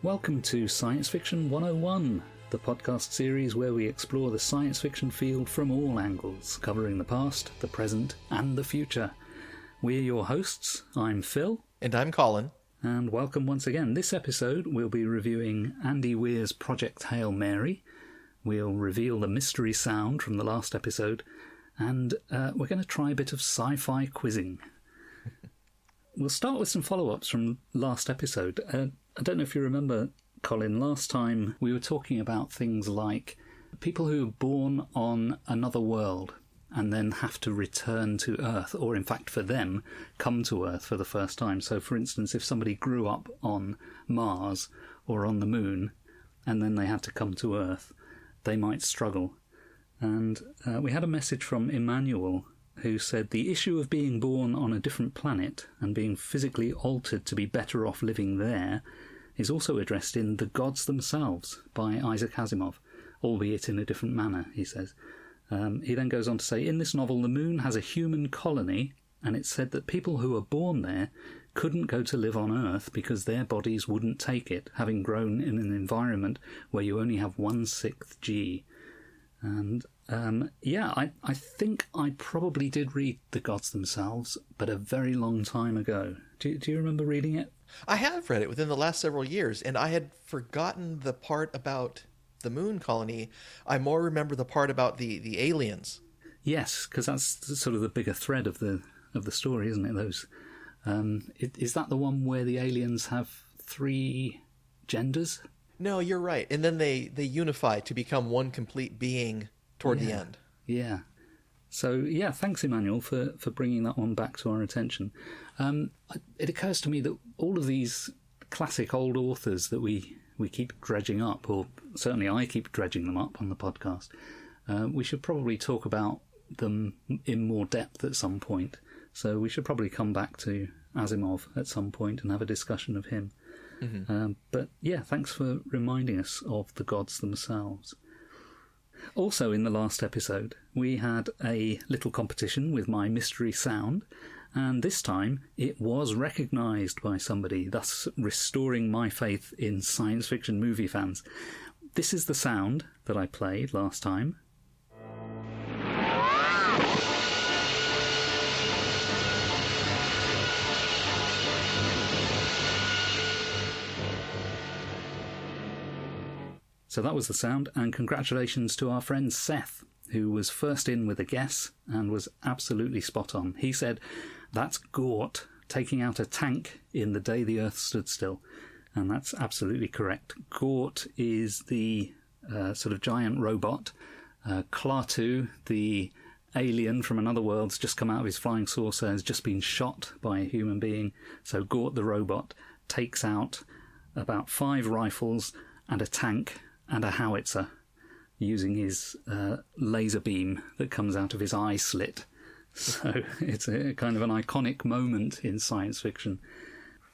Welcome to Science Fiction 101, the podcast series where we explore the science fiction field from all angles, covering the past, the present, and the future. We're your hosts. I'm Phil. And I'm Colin. And welcome once again. This episode we'll be reviewing Andy Weir's Project Hail Mary. We'll reveal the mystery sound from the last episode, and we're going to try a bit of sci-fi quizzing. We'll start with some follow-ups from last episode. I don't know if you remember, Colin, last time we were talking about things like people who are born on another world and then have to return to Earth, or in fact for them, come to Earth for the first time. So for instance, if somebody grew up on Mars or on the Moon and then they had to come to Earth, they might struggle. And we had a message from Emmanuel who said the issue of being born on a different planet and being physically altered to be better off living there is also addressed in The Gods Themselves by Isaac Asimov, albeit in a different manner, he says. He then goes on to say, in this novel, the Moon has a human colony, and it's said that people who are born there couldn't go to live on Earth because their bodies wouldn't take it, having grown in an environment where you only have 1/6 G. And I think I probably did read The Gods Themselves, but a very long time ago. Do you remember reading it? I have read it within the last several years, and I had forgotten the part about the moon colony. I more remember the part about the aliens. Yes, because that's sort of the bigger thread of the story, isn't it? Those is that the one where the aliens have 3 genders? No, you're right. And then they unify to become one complete being toward the end. Yeah. So, yeah, thanks, Emmanuel, for bringing that one back to our attention. It occurs to me that all of these classic old authors that we keep dredging up, or certainly I keep dredging them up on the podcast, we should probably talk about them in more depth at some point. So we should probably come back to Asimov at some point and have a discussion of him. Mm-hmm. But yeah, thanks for reminding us of The Gods Themselves. Also in the last episode, we had a little competition with my mystery sound, and this time it was recognised by somebody, thus restoring my faith in science fiction movie fans. This is the sound that I played last time. So that was the sound, and congratulations to our friend Seth, who was first in with a guess and was absolutely spot on. He said, that's Gort taking out a tank in The Day the Earth Stood Still, and that's absolutely correct. Gort is the sort of giant robot. Klaatu, the alien from another world's just come out of his flying saucer, has just been shot by a human being. So Gort the robot takes out about 5 rifles and a tank and a howitzer, using his laser beam that comes out of his eye slit. So it's a kind of an iconic moment in science fiction.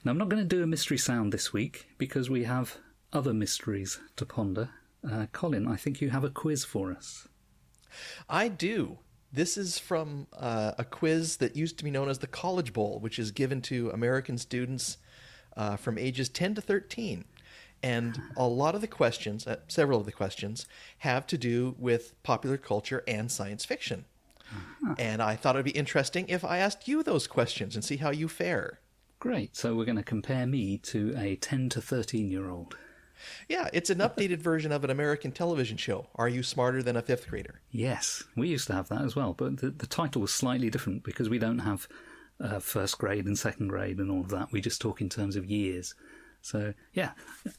Now, I'm not going to do a mystery sound this week because we have other mysteries to ponder. Colin, I think you have a quiz for us. I do. This is from a quiz that used to be known as the College Bowl, which is given to American students from ages 10 to 13. And a lot of the questions, several of the questions, have to do with popular culture and science fiction. Uh-huh. And I thought it would be interesting if I asked you those questions and see how you fare. Great. So we're going to compare me to a 10 to 13-year-old. Yeah, it's an updated version of an American television show, Are You Smarter Than a Fifth Grader? Yes, we used to have that as well, but the title was slightly different because we don't have first grade and second grade and all of that. We just talk in terms of years. So, yeah,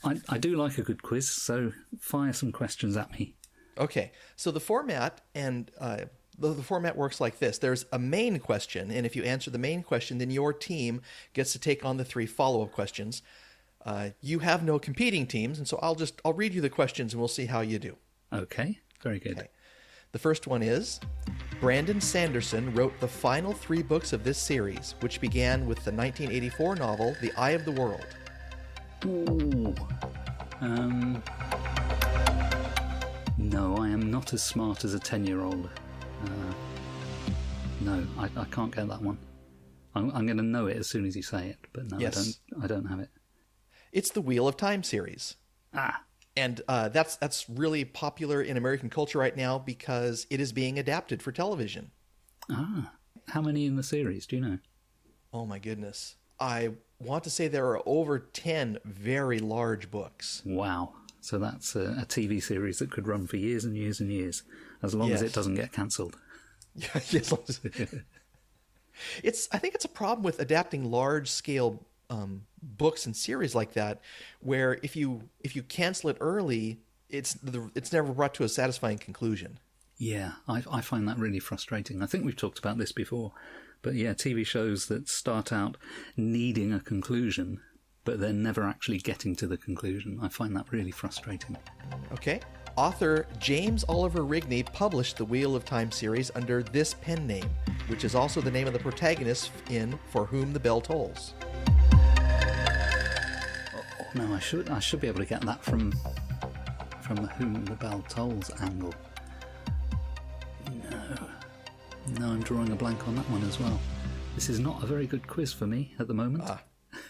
I do like a good quiz, so fire some questions at me. Okay, so the format the format works like this. There's a main question, and if you answer the main question, then your team gets to take on the 3 follow-up questions. You have no competing teams, and so I'll read you the questions, and we'll see how you do. Okay, very good. Okay. The first one is, Brandon Sanderson wrote the final 3 books of this series, which began with the 1984 novel The Eye of the World. Ooh. No, I am not as smart as a 10-year-old. No, I can't get that one. I'm going to know it as soon as you say it, but no, yes. I don't have it. It's the Wheel of Time series. Ah, And that's really popular in American culture right now because it is being adapted for television. how many in the series, do you know? Oh my goodness. I want to say there are over 10 very large books. Wow. So that's a TV series that could run for years and years and years, as long as it doesn't get cancelled. Yeah, yes. I think it's a problem with adapting large-scale books and series like that, where if you cancel it early, it's never brought to a satisfying conclusion. Yeah, I find that really frustrating. I think we've talked about this before, but yeah, TV shows that start out needing a conclusion, but then never actually getting to the conclusion. I find that really frustrating. Okay. Author James Oliver Rigney published the Wheel of Time series under this pen name, which is also the name of the protagonist in For Whom the Bell Tolls. Oh, no, I should be able to get that from the Whom the Bell Tolls angle. No, I'm drawing a blank on that one as well. This is not a very good quiz for me at the moment.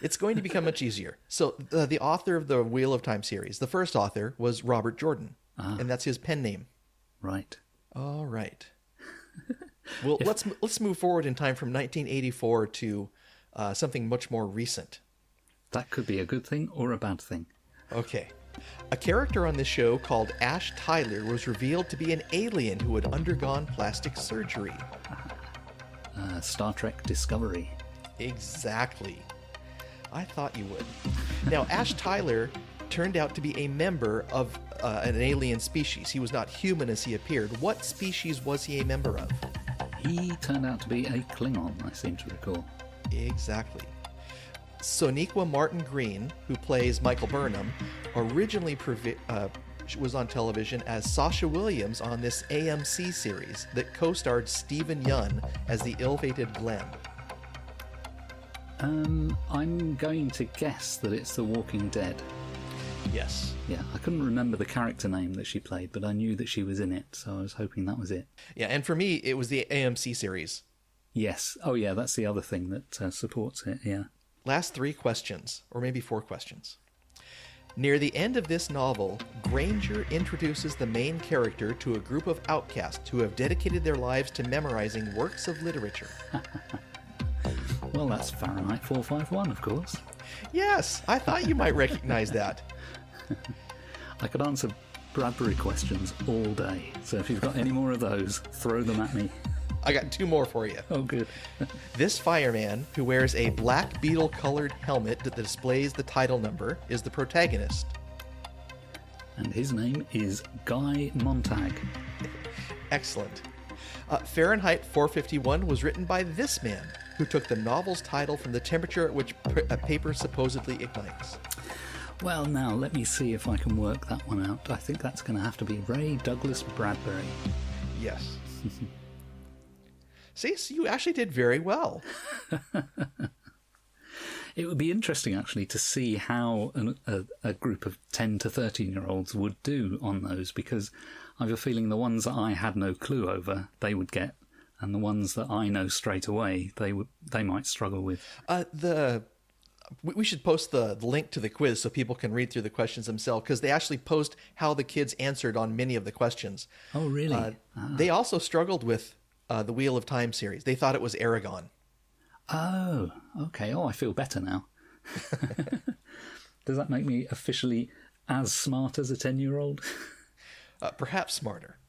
It's going to become much easier. So the author of the Wheel of Time series, the first author, was Robert Jordan, and that's his pen name. Right. All right. Well, let's move forward in time from 1984 to something much more recent. That could be a good thing or a bad thing. Okay. A character on this show called Ash Tyler was revealed to be an alien who had undergone plastic surgery. Star Trek Discovery. Exactly. I thought you would. Now, Ash Tyler turned out to be a member of an alien species. He was not human as he appeared. What species was he a member of? He turned out to be a Klingon, I seem to recall. Exactly. Sonequa Martin Green, who plays Michael Burnham, originally was on television as Sasha Williams on this AMC series that co-starred Stephen Yun as the ill-fated Glenn. I'm going to guess that it's The Walking Dead. Yes. Yeah, I couldn't remember the character name that she played, but I knew that she was in it, so I was hoping that was it. Yeah, and for me, it was the AMC series. Yes. Oh, yeah, that's the other thing that supports it, yeah. Last 3 questions, or maybe 4 questions. Near the end of this novel, Granger introduces the main character to a group of outcasts who have dedicated their lives to memorizing works of literature. Well, that's Fahrenheit 451, of course. Yes, I thought you might recognize that. I could answer Bradbury questions all day, so if you've got any more of those, throw them at me. I got 2 more for you. Oh, good. This fireman, who wears a black beetle-colored helmet that displays the title number, is the protagonist. And his name is Guy Montag. Excellent. Fahrenheit 451 was written by this man, who took the novel's title from the temperature at which a paper supposedly ignites. Well, now, let me see if I can work that one out. I think that's going to have to be Ray Douglas Bradbury. Yes. See, so you actually did very well. It would be interesting, actually, to see how a group of 10 to 13-year-olds would do on those, because I have a feeling the ones that I had no clue over, they would get, and the ones that I know straight away, they might struggle with. We should post the link to the quiz so people can read through the questions themselves, because they actually post how the kids answered on many of the questions. Oh, really? They also struggled with the Wheel of Time series. They thought it was Aragon. Oh, okay. Oh, I feel better now. Does that make me officially as smart as a 10-year-old? Perhaps smarter.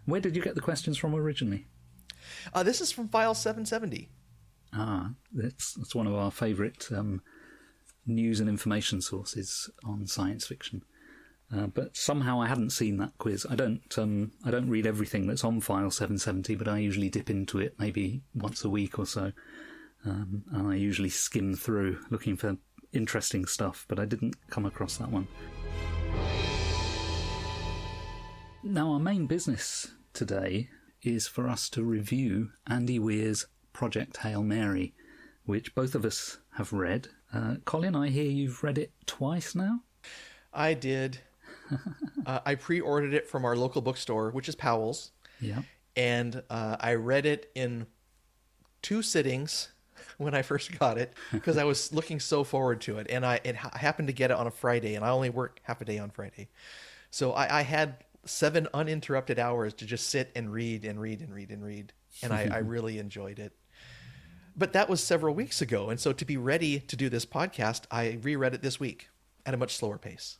Where did you get the questions from originally? This is from File 770. That's one of our favourite news and information sources on science fiction. But somehow I hadn't seen that quiz. I don't read everything that's on File 770, but I usually dip into it maybe once a week or so. And I usually skim through looking for interesting stuff, but I didn't come across that one. Now, our main business today is for us to review Andy Weir's Project Hail Mary, which both of us have read. Colin, I hear you've read it twice now? I did. I pre-ordered it from our local bookstore, which is Powell's. Yeah. And I read it in 2 sittings when I first got it because I was looking so forward to it, and I happened to get it on a Friday, and I only work half a day on Friday, so I had 7 uninterrupted hours to just sit and read and read and read and read, and I really enjoyed it. But that was several weeks ago, and so to be ready to do this podcast, I reread it this week at a much slower pace.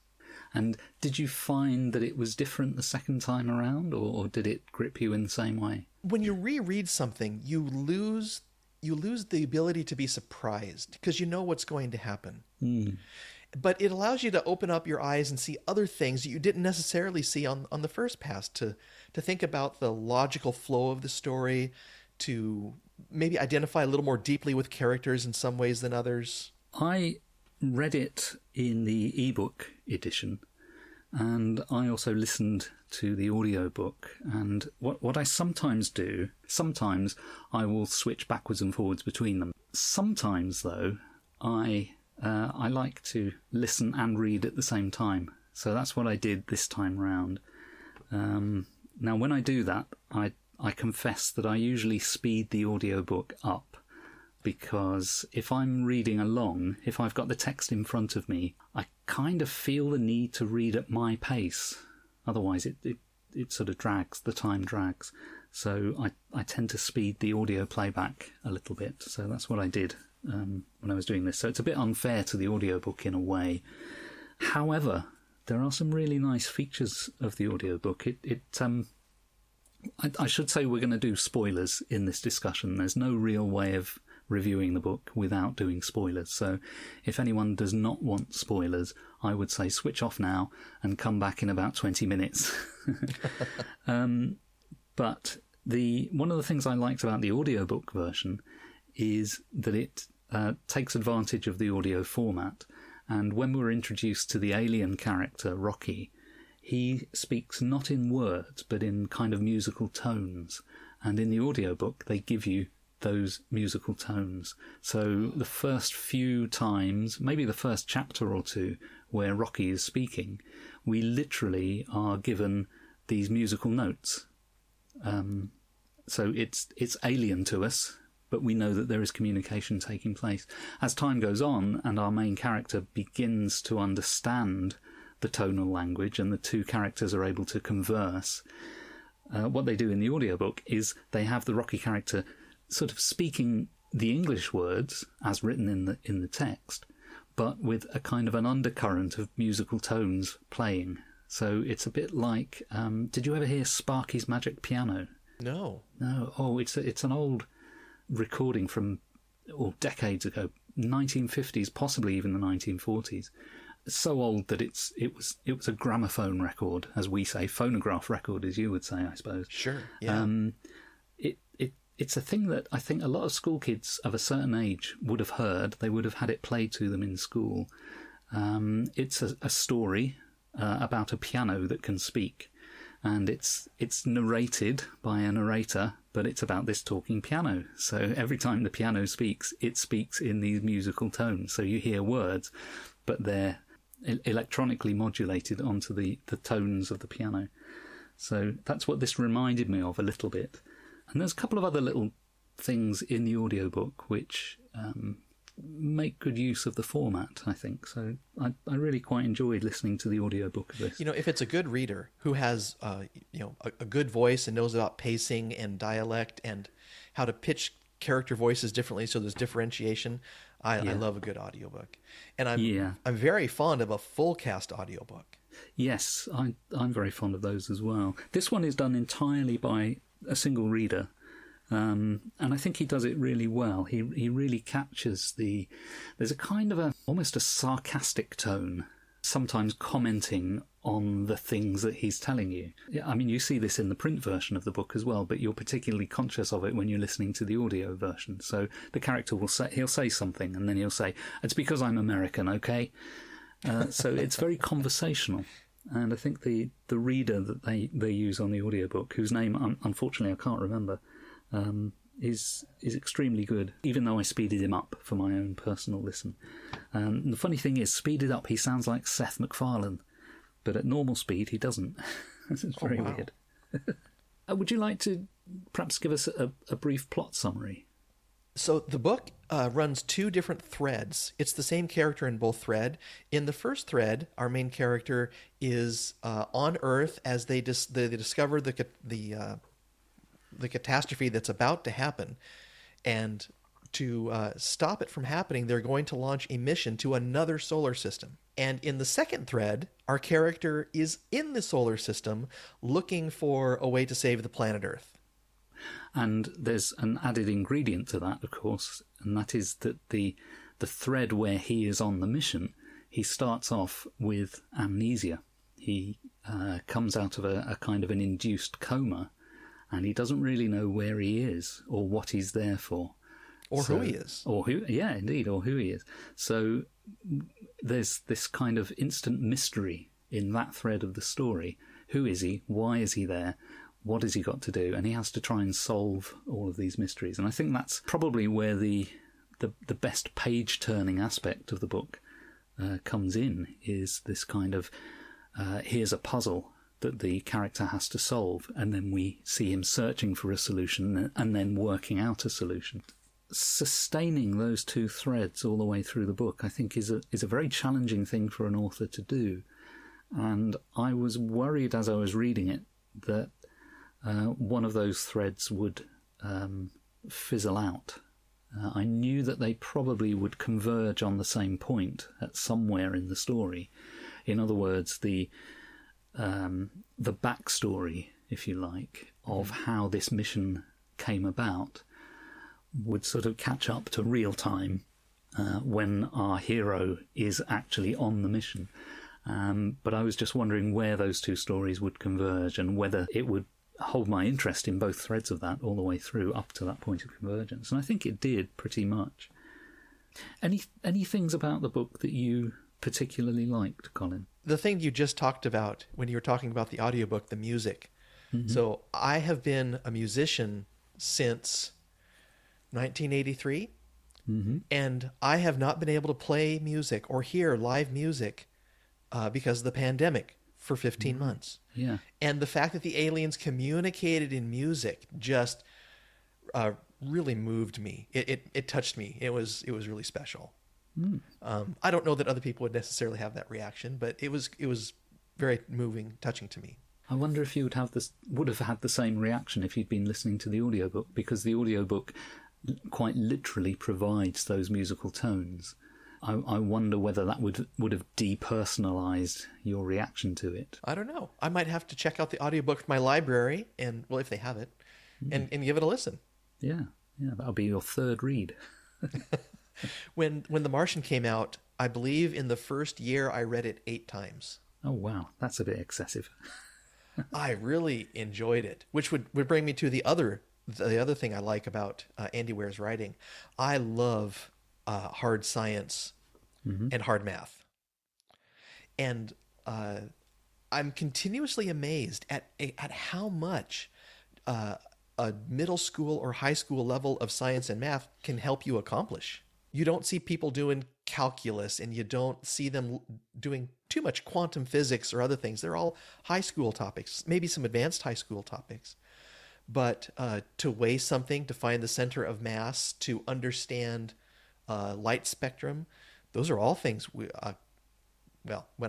And did you find that it was different the second time around, or did it grip you in the same way? When you reread something, you lose the ability to be surprised because you know what's going to happen. But it allows you to open up your eyes and see other things that you didn't necessarily see on the first pass, to think about the logical flow of the story, to maybe identify a little more deeply with characters in some ways than others. I read it in the ebook edition, and I also listened to the audiobook. And what I sometimes do, sometimes I will switch backwards and forwards between them. Sometimes, though, I like to listen and read at the same time. So that's what I did this time round. Now, when I do that, I confess that I usually speed the audiobook up, because if I'm reading along, if I've got the text in front of me, I kind of feel the need to read at my pace. Otherwise, it sort of drags, the time drags. So I tend to speed the audio playback a little bit. So that's what I did when I was doing this. So it's a bit unfair to the audiobook in a way. However, there are some really nice features of the audiobook. I should say we're going to do spoilers in this discussion. There's no real way of reviewing the book without doing spoilers. So if anyone does not want spoilers, I would say switch off now and come back in about 20 minutes. But one of the things I liked about the audiobook version is that it takes advantage of the audio format. And when we're introduced to the alien character, Rocky, he speaks not in words, but in kind of musical tones. And in the audiobook, they give you those musical tones. So the first few times, maybe the first chapter or two, where Rocky is speaking, we literally are given these musical notes. So it's alien to us, but we know that there is communication taking place. As time goes on and our main character begins to understand the tonal language and the two characters are able to converse, what they do in the audiobook is they have the Rocky character sort of speaking the English words as written in the text, but with a kind of an undercurrent of musical tones playing. So it's a bit like, did you ever hear Sparky's Magic Piano? No. Oh, it's an old recording from decades ago, 1950s, possibly even the 1940s. So old that it was a gramophone record, as we say, phonograph record, as you would say, I suppose. Sure. Yeah. It's a thing that I think a lot of school kids of a certain age would have heard. They would have had it played to them in school. It's a story about a piano that can speak, and it's narrated by a narrator, but it's about this talking piano. So every time the piano speaks, it speaks in these musical tones. So you hear words, but they're electronically modulated onto the tones of the piano. So that's what this reminded me of a little bit. And there's a couple of other little things in the audiobook which make good use of the format, I think. So I really quite enjoyed listening to the audiobook of this. If it's a good reader who has a good voice and knows about pacing and dialect and how to pitch character voices differently so there's differentiation, I love a good audiobook. And I'm very fond of a full cast audiobook. Yes, I'm very fond of those as well. This one is done entirely by a single reader, and I think he does it really well. He really captures there's a kind of almost a sarcastic tone, sometimes commenting on the things that he's telling you. I mean, you see this in the print version of the book as well, but you're particularly conscious of it when you're listening to the audio version. So the character he'll say something, and then he'll say, "It's because I'm American, okay?" So it's very conversational. And I think the reader that they use on the audiobook, whose name unfortunately I can't remember, is extremely good, even though I speeded him up for my own personal listen. And the funny thing is, speeded up, he sounds like Seth MacFarlane, but at normal speed he doesn't. It's very weird. Would you like to perhaps give us a brief plot summary? So the book runs two different threads. It's the same character in both thread. In the first thread, our main character is on Earth as they discover the catastrophe that's about to happen, and to stop it from happening, they're going to launch a mission to another solar system. And in the second thread, our character is in the solar system looking for a way to save the planet Earth. And there's an added ingredient to that, of course, and that is that the thread where he is on the mission, he starts off with amnesia. He comes out of a kind of an induced coma, and he doesn't really know where he is or what he's there for. Or who he is. Or who he is. So there's this kind of instant mystery in that thread of the story. Who is he? Why is he there? What has he got to do? And he has to try and solve all of these mysteries. And I think that's probably where the best page-turning aspect of the book comes in, is this kind of, here's a puzzle that the character has to solve, and then we see him searching for a solution and then working out a solution. Sustaining those two threads all the way through the book, I think, is a very challenging thing for an author to do. And I was worried as I was reading it that one of those threads would fizzle out. I knew that they probably would converge on the same point at somewhere in the story. In other words, the backstory, if you like, of how this mission came about would sort of catch up to real time when our hero is actually on the mission. But I was just wondering where those two stories would converge and whether it would hold my interest in both threads of that all the way through up to that point of convergence. And I think it did pretty much. Any things about the book that you particularly liked, Colin? The thing you just talked about when you were talking about the audiobook, the music. Mm-hmm. So I have been a musician since 1983, mm-hmm. and I have not been able to play music or hear live music because of the pandemic for 15 mm-hmm. months. Yeah. And the fact that the aliens communicated in music just really moved me. It touched me. It was really special. Mm. I don't know that other people would necessarily have that reaction, but it was very moving, touching to me. I wonder if you would have had the same reaction if you'd been listening to the audiobook, because the audiobook quite literally provides those musical tones. I wonder whether that would have depersonalized your reaction to it. I don't know. I might have to check out the audiobook from my library, and well, if they have it, and give it a listen. Yeah, that'll be your third read. When The Martian came out, I believe in the first year I read it 8 times. Oh wow, that's a bit excessive. I really enjoyed it, which would bring me to the other thing I like about Andy Weir's writing. I love hard science mm-hmm. and hard math. And I'm continuously amazed at how much a middle school or high school level of science and math can help you accomplish. You don't see people doing calculus, and you don't see them doing too much quantum physics or other things. They're all high school topics, maybe some advanced high school topics. But to weigh something, to find the center of mass, to understand light spectrum, those are all things when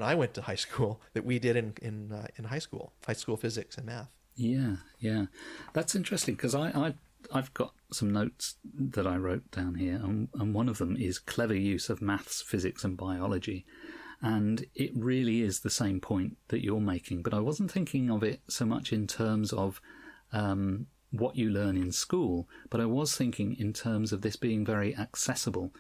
I went to high school, that we did in high school physics and math. Yeah. That's interesting, because I've got some notes that I wrote down here, and one of them is clever use of maths, physics and biology. And it really is the same point that you're making, but I wasn't thinking of it so much in terms of what you learn in school, but I was thinking in terms of this being very accessible,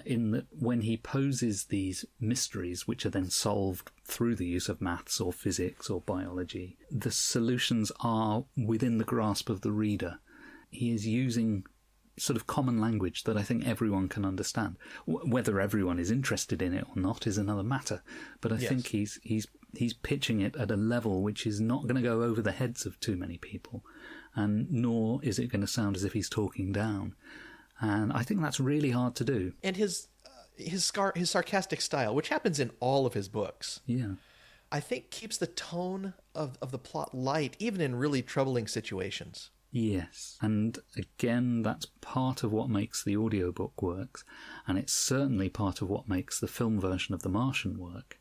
in that when he poses these mysteries, which are then solved through the use of maths or physics or biology, the solutions are within the grasp of the reader. He is using sort of common language that I think everyone can understand. Whether everyone is interested in it or not is another matter, but I think he's pitching it at a level which is not going to go over the heads of too many people, and nor is it going to sound as if he's talking down. And I think that's really hard to do. And his sarcastic style, which happens in all of his books, I think keeps the tone of the plot light, even in really troubling situations. Yes. And again, that's part of what makes the audiobook work, and it's certainly part of what makes the film version of The Martian work.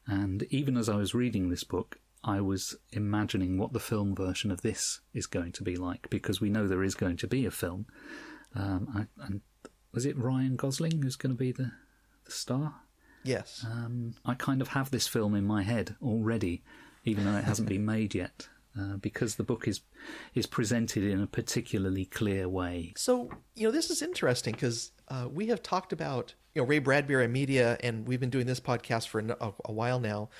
And even as I was reading this book, I was imagining what the film version of this is going to be like, because we know there is going to be a film. And was it Ryan Gosling who's going to be the star? Yes. I kind of have this film in my head already, even though it hasn't been made yet, because the book is presented in a particularly clear way. So, this is interesting because we have talked about, Ray Bradburymedia, and we've been doing this podcast for a while now.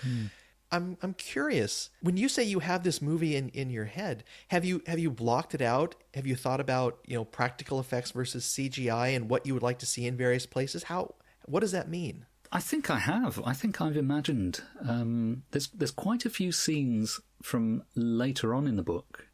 I'm curious, when you say you have this movie in your head, have you blocked it out? Have you thought about, practical effects versus CGI and what you would like to see in various places? What does that mean? I think I have. I think I've imagined. There's quite a few scenes from later on in the book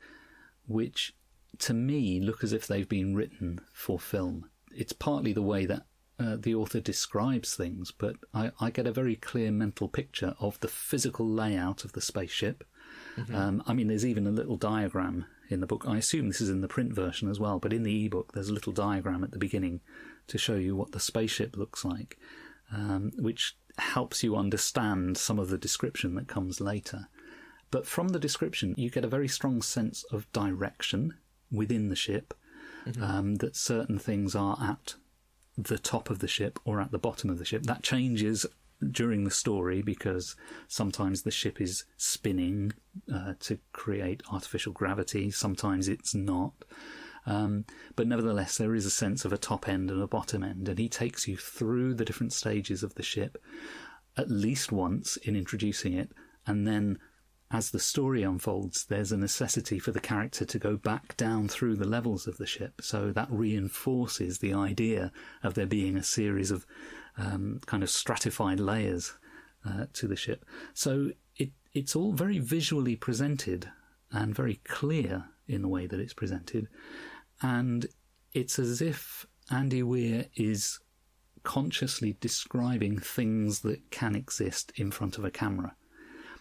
which, to me, look as if they've been written for film. It's partly the way that the author describes things, but I get a very clear mental picture of the physical layout of the spaceship. Mm-hmm. There's even a little diagram in the book. I assume this is in the print version as well, but in the ebook there's a little diagram at the beginning to show you what the spaceship looks like, which helps you understand some of the description that comes later. But from the description, you get a very strong sense of direction within the ship, mm-hmm. That certain things are at the top of the ship or at the bottom of the ship. That changes during the story because sometimes the ship is spinning to create artificial gravity. Sometimes it's not. But nevertheless, there is a sense of a top end and a bottom end, and he takes you through the different stages of the ship at least once in introducing it, and then as the story unfolds, there's a necessity for the character to go back down through the levels of the ship. So that reinforces the idea of there being a series of kind of stratified layers to the ship. So it's all very visually presented and very clear in the way that it's presented. And it's as if Andy Weir is consciously describing things that can exist in front of a camera.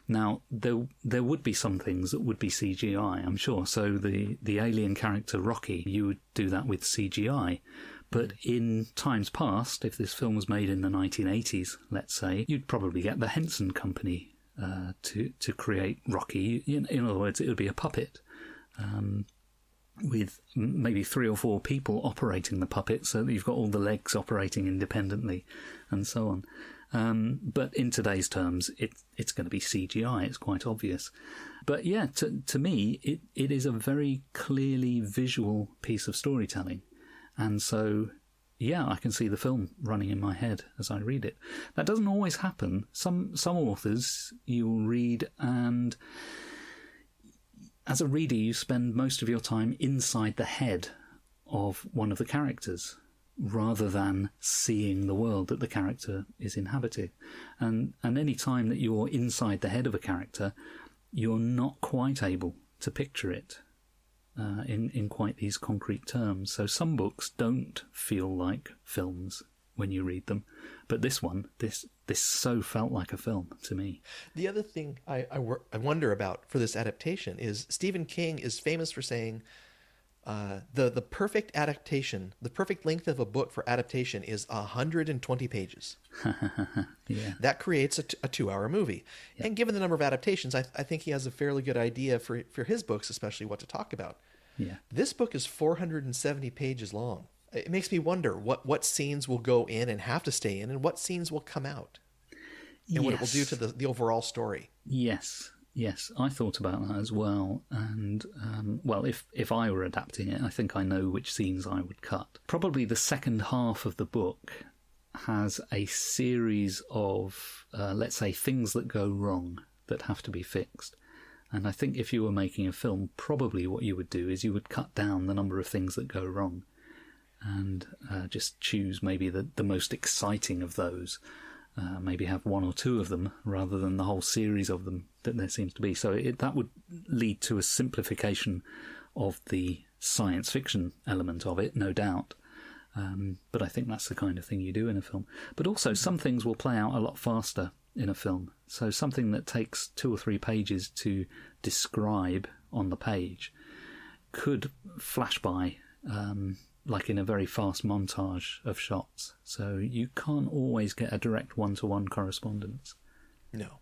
Now, there would be some things that would be CGI, I'm sure. So the alien character Rocky, you would do that with CGI. But in times past, if this film was made in the 1980s, let's say, you'd probably get the Henson Company to create Rocky. In other words, it would be a puppet with maybe 3 or 4 people operating the puppet, so that you've got all the legs operating independently and so on. But in today's terms, it's going to be CGI. It's quite obvious. But yeah, to me, it is a very clearly visual piece of storytelling. And so, yeah, I can see the film running in my head as I read it. That doesn't always happen. Some authors you'll read, and as a reader, you spend most of your time inside the head of one of the characters, rather than seeing the world that the character is inhabiting. And any time that you're inside the head of a character, you're not quite able to picture it in quite these concrete terms. So some books don't feel like films when you read them, but this so felt like a film to me. The other thing I wonder about for this adaptation is Stephen King is famous for saying the perfect adaptation, the perfect length of a book for adaptation is 120 pages. Yeah. That creates a 2-hour movie. Yeah. And given the number of adaptations, I think he has a fairly good idea for his books, especially what to talk about. Yeah. This book is 470 pages long. It makes me wonder what scenes will go in and have to stay in, and what scenes will come out, and what it will do to the overall story. Yes, I thought about that as well. And, well, if I were adapting it, I think I know which scenes I would cut. Probably the second half of the book has a series of, let's say, things that go wrong that have to be fixed. And I think if you were making a film, probably what you would do is you would cut down the number of things that go wrong and just choose maybe the most exciting of those. Maybe have 1 or 2 of them rather than the whole series of them that there seems to be. So that would lead to a simplification of the science fiction element of it, no doubt. But I think that's the kind of thing you do in a film. But also some things will play out a lot faster in a film. So something that takes 2 or 3 pages to describe on the page could flash by, like in a very fast montage of shots. So you can't always get a direct one-to-one correspondence. No.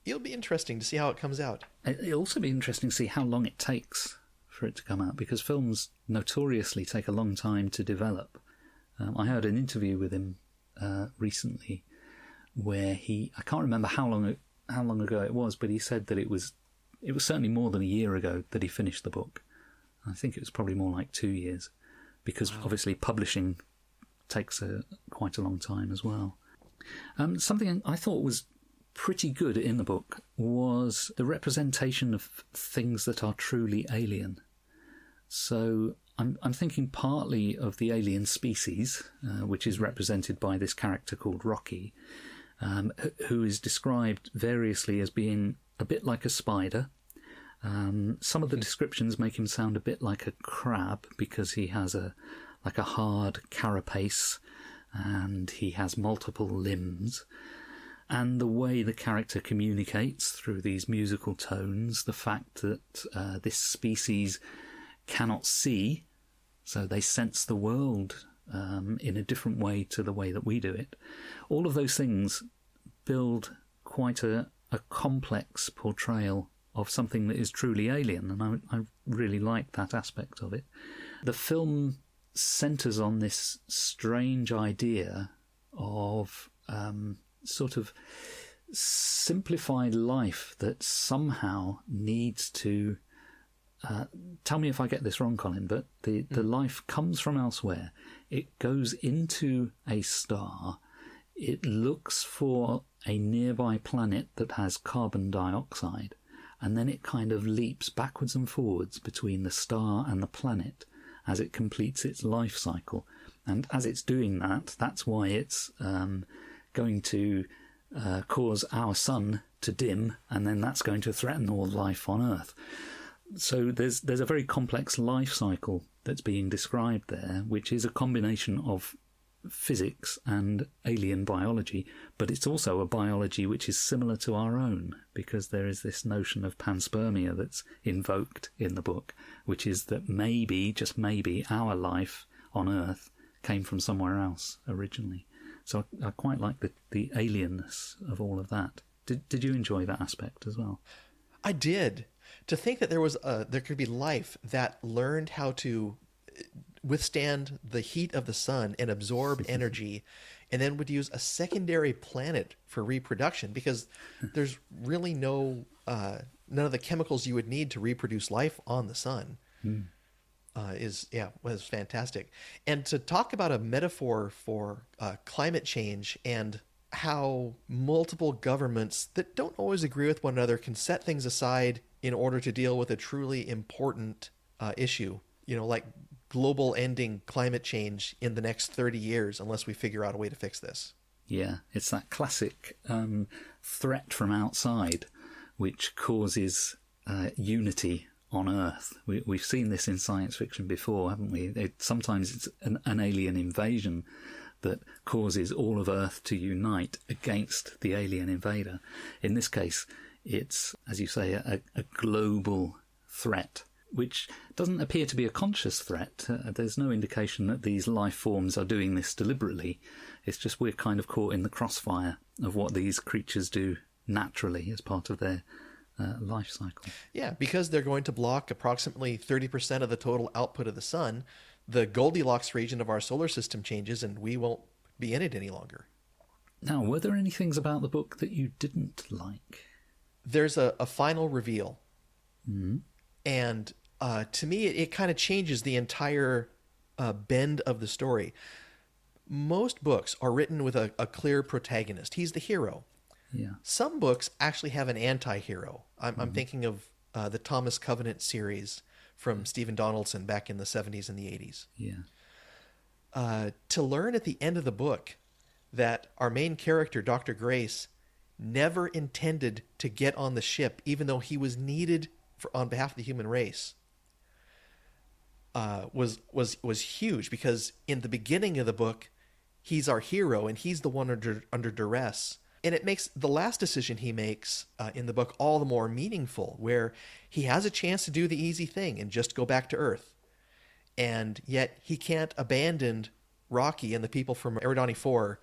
It'll be interesting to see how it comes out. It'll also be interesting to see how long it takes for it to come out, because films notoriously take a long time to develop. I heard an interview with him recently where I can't remember how long ago it was, but he said that it was certainly more than a year ago that he finished the book. I think it was probably more like 2 years, because obviously publishing takes quite a long time as well. Something I thought was pretty good in the book was the representation of things that are truly alien. So I'm thinking partly of the alien species, which is represented by this character called Rocky, who is described variously as being a bit like a spider. Some of the descriptions make him sound a bit like a crab, because he has a hard carapace and he has multiple limbs. And the way the character communicates through these musical tones, the fact that this species cannot see, so they sense the world in a different way to the way that we do it. All of those things build quite a complex portrayal of something that is truly alien, and I really like that aspect of it. The film centres on this strange idea of sort of simplified life that somehow needs to... tell me if I get this wrong, Colin, but the life comes from elsewhere. It goes into a star. It looks for a nearby planet that has carbon dioxide, and then it kind of leaps backwards and forwards between the star and the planet as it completes its life cycle. And as it's doing that, that's why it's going to cause our sun to dim, and then that's going to threaten all life on Earth. So there's a very complex life cycle that's being described there, which is a combination of physics and alien biology, but it's also a biology which is similar to our own, because there is this notion of panspermia that's invoked in the book, which is that maybe, just maybe, our life on Earth came from somewhere else originally. So I quite like the alienness of all of that. Did you enjoy that aspect as well? I did. To think that there could be life that learned how to withstand the heat of the sun and absorb energy, and then would use a secondary planet for reproduction, because there's really none of the chemicals you would need to reproduce life on the sun. Was fantastic. And to talk about a metaphor for climate change and how multiple governments that don't always agree with one another can set things aside in order to deal with a truly important issue, like global ending climate change in the next 30 years unless we figure out a way to fix this. Yeah, it's that classic threat from outside which causes unity on Earth. We've seen this in science fiction before, haven't we? Sometimes it's an alien invasion that causes all of Earth to unite against the alien invader. In this case, it's, as you say, a global threat, which doesn't appear to be a conscious threat. There's no indication that these life forms are doing this deliberately. It's just we're kind of caught in the crossfire of what these creatures do naturally as part of their life cycle. Yeah, because they're going to block approximately 30% of the total output of the sun, the Goldilocks region of our solar system changes and we won't be in it any longer. Now, were there any things about the book that you didn't like? There's a final reveal. Mm-hmm. And to me, it kind of changes the entire bend of the story. Most books are written with a clear protagonist. He's the hero. Yeah. Some books actually have an anti-hero. I'm thinking of the Thomas Covenant series from Stephen Donaldson back in the 70s and the 80s. Yeah. To learn at the end of the book that our main character, Dr. Grace, never intended to get on the ship, even though he was needed on behalf of the human race, was huge, because in the beginning of the book, he's our hero and he's the one under duress And it makes the last decision he makes in the book all the more meaningful, where he has a chance to do the easy thing and just go back to Earth. And yet he can't abandon Rocky and the people from Eridani 4.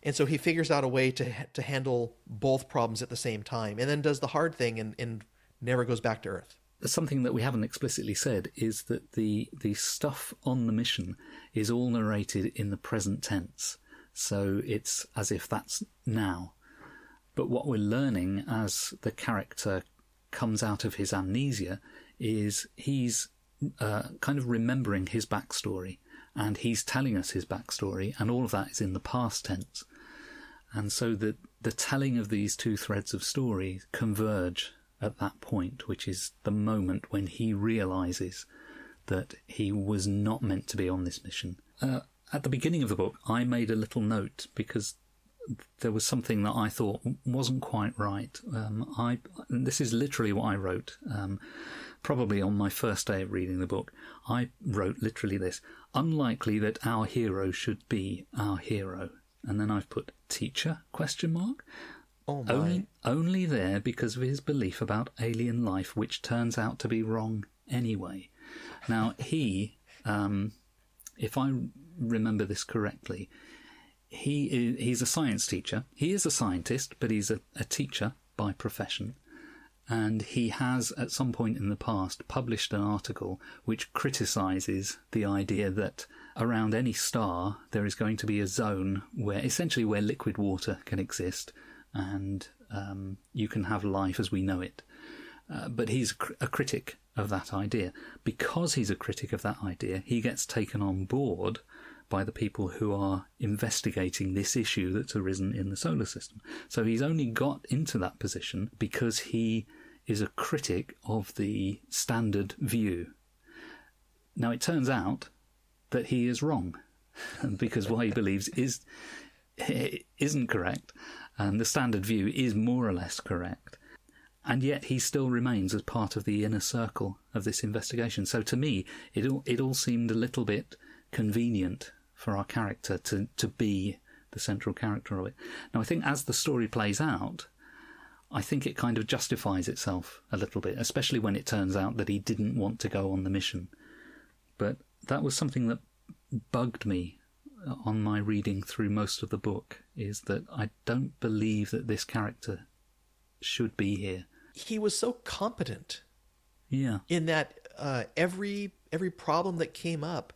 And so he figures out a way to handle both problems at the same time, and then does the hard thing and never goes back to Earth. Something that we haven't explicitly said is that the stuff on the mission is all narrated in the present tense. So it's as if that's now. But what we're learning as the character comes out of his amnesia is he's kind of remembering his backstory, and he's telling us his backstory, and all of that is in the past tense. And so the telling of these two threads of story converge at that point, which is the moment when he realises that he was not meant to be on this mission. At the beginning of the book, I made a little note because there was something that I thought wasn't quite right. This is literally what I wrote. Probably on my first day of reading the book, I wrote literally this: unlikely that our hero should be our hero. And then I've put teacher, ? Oh my. Only there because of his belief about alien life, which turns out to be wrong anyway. Now, he, if I remember this correctly, he's a science teacher. He is a scientist, but he's a teacher by profession. And he has, at some point in the past, published an article which criticises the idea that around any star there is going to be a zone where liquid water can exist, and you can have life as we know it. But he's a critic of that idea. Because he's a critic of that idea, he gets taken on board by the people who are investigating this issue that's arisen in the solar system. So he's only got into that position because he is a critic of the standard view. Now, it turns out that he is wrong, because what he believes isn't correct, and the standard view is more or less correct. And yet he still remains as part of the inner circle of this investigation. So to me, it all seemed a little bit convenient for our character to be the central character of it. Now, I think as the story plays out, I think it kind of justifies itself a little bit, especially when it turns out that he didn't want to go on the mission. But that was something that bugged me on my reading through most of the book, is that I don't believe that this character should be here. He was so competent. Yeah. In that every problem that came up,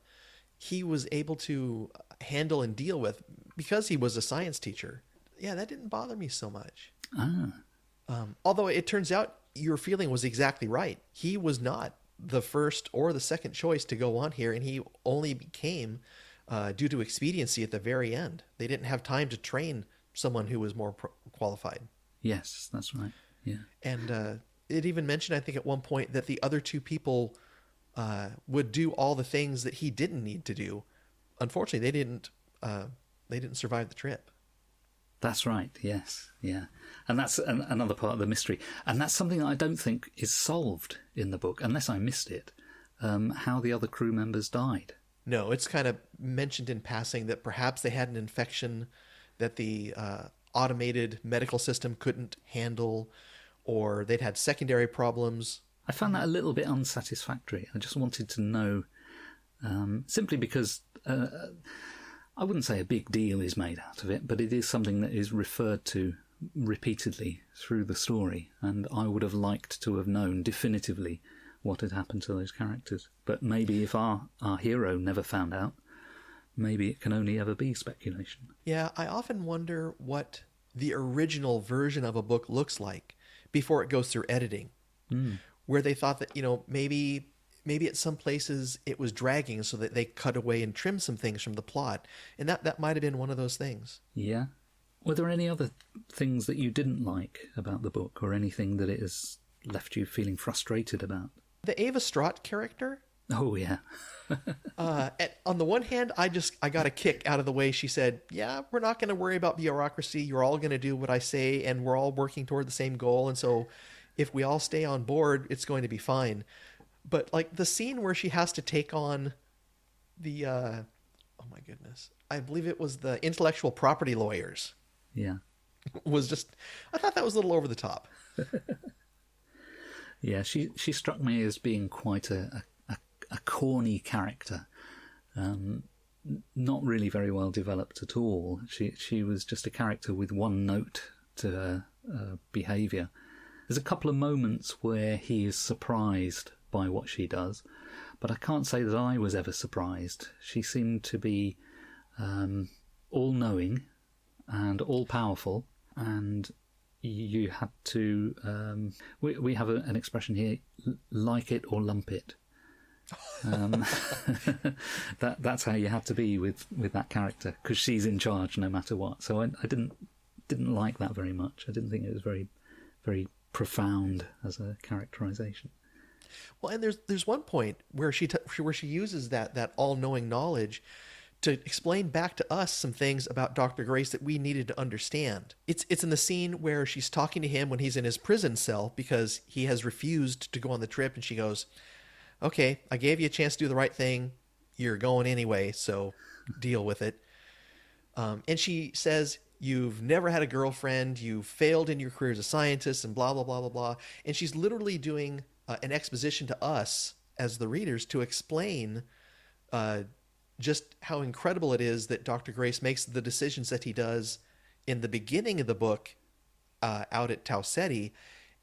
he was able to handle and deal with because he was a science teacher. Yeah, that didn't bother me so much. Although it turns out your feeling was exactly right. He was not the first or the second choice to go on here, and he only became due to expediency at the very end. They didn't have time to train someone who was more qualified. Yes, that's right. Yeah. And it even mentioned, I think at one point, that the other two people would do all the things that he didn't need to do. Unfortunately, they didn't survive the trip. That's right, yes, yeah. And that's another part of the mystery. And that's something that I don't think is solved in the book, unless I missed it, how the other crew members died. No, it's kind of mentioned in passing that perhaps they had an infection that the automated medical system couldn't handle, or they'd had secondary problems. I found that a little bit unsatisfactory. I just wanted to know, simply because I wouldn't say a big deal is made out of it, but it is something that is referred to repeatedly through the story, and I would have liked to have known definitively what had happened to those characters. But maybe if our hero never found out, maybe it can only ever be speculation. Yeah, I often wonder what the original version of a book looks like before it goes through editing, where they thought that, maybe at some places it was dragging so that they cut away and trim some things from the plot. And that might have been one of those things. Yeah. Were there any other things that you didn't like about the book, or anything that it has left you feeling frustrated about? The Ava Strott character? Oh, yeah. On the one hand, I got a kick out of the way she said, yeah, we're not going to worry about bureaucracy. You're all going to do what I say, and we're all working toward the same goal. And so if we all stay on board, it's going to be fine. But like the scene where she has to take on the, oh my goodness, I believe it was the intellectual property lawyers. Yeah. was just, I thought that was a little over the top. Yeah, she struck me as being quite a corny character. Not really very well developed at all. She was just a character with one note to her behaviour. There's a couple of moments where he is surprised by what she does, but I can't say that I was ever surprised. She seemed to be all-knowing and all-powerful, and you had to... we have an expression here, like it or lump it. That's how you had to be with that character, because she's in charge no matter what. So I didn't like that very much. I didn't think it was very, very profound as a characterization. Well, and there's one point where she uses that all-knowing knowledge to explain back to us some things about Dr. Grace that we needed to understand. It's in the scene where she's talking to him when he's in his prison cell because he has refused to go on the trip, and she goes, "Okay, I gave you a chance to do the right thing. You're going anyway, so deal with it." And she says, "You've never had a girlfriend. You failed in your career as a scientist," and blah, blah, blah, blah, blah. And she's literally doing an exposition to us as the readers to explain just how incredible it is that Dr. Grace makes the decisions that he does in the beginning of the book out at Tau Ceti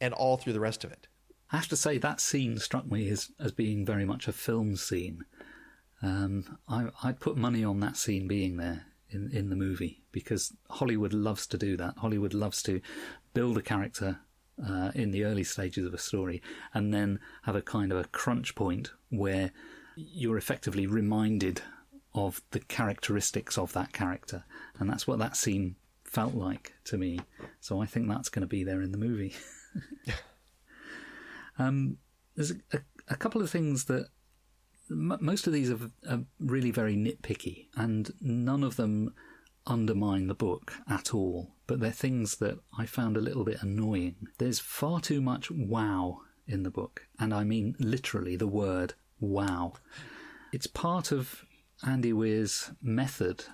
and all through the rest of it. I have to say that scene struck me as being very much a film scene. I'd put money on that scene being there in the movie, because Hollywood loves to do that. Hollywood loves to build a character in the early stages of a story and then have a kind of a crunch point where you're effectively reminded of the characteristics of that character. And that's what that scene felt like to me. So I think that's going to be there in the movie. There's a couple of things that most of these are really very nitpicky, and none of them undermine the book at all, but they're things that I found a little bit annoying. There's far too much wow in the book, and I mean literally the word wow. It's part of Andy Weir's method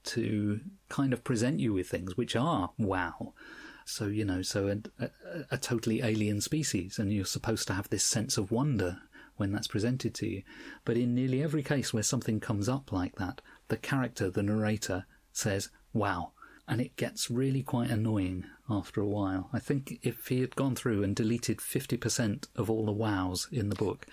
to kind of present you with things which are wow. So, a totally alien species, and you're supposed to have this sense of wonder when that's presented to you. But in nearly every case where something comes up like that, the character, the narrator, says, wow. And it gets really quite annoying after a while. I think if he had gone through and deleted 50% of all the wows in the book,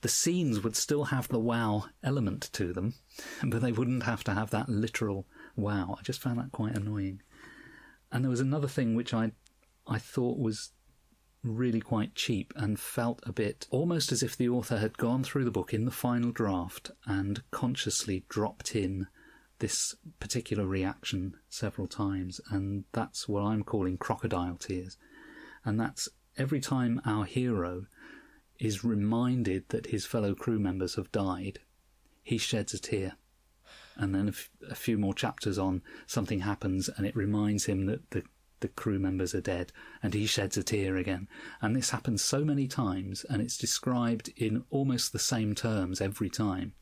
the scenes would still have the wow element to them, but they wouldn't have to have that literal wow. I just found that quite annoying. And there was another thing which I thought was really quite cheap and felt a bit almost as if the author had gone through the book in the final draft and consciously dropped in this particular reaction several times, and that's what I'm calling crocodile tears. And that's every time our hero is reminded that his fellow crew members have died, he sheds a tear. And then a few more chapters on, something happens and it reminds him that the crew members are dead, and he sheds a tear again. And this happens so many times, and it's described in almost the same terms every time,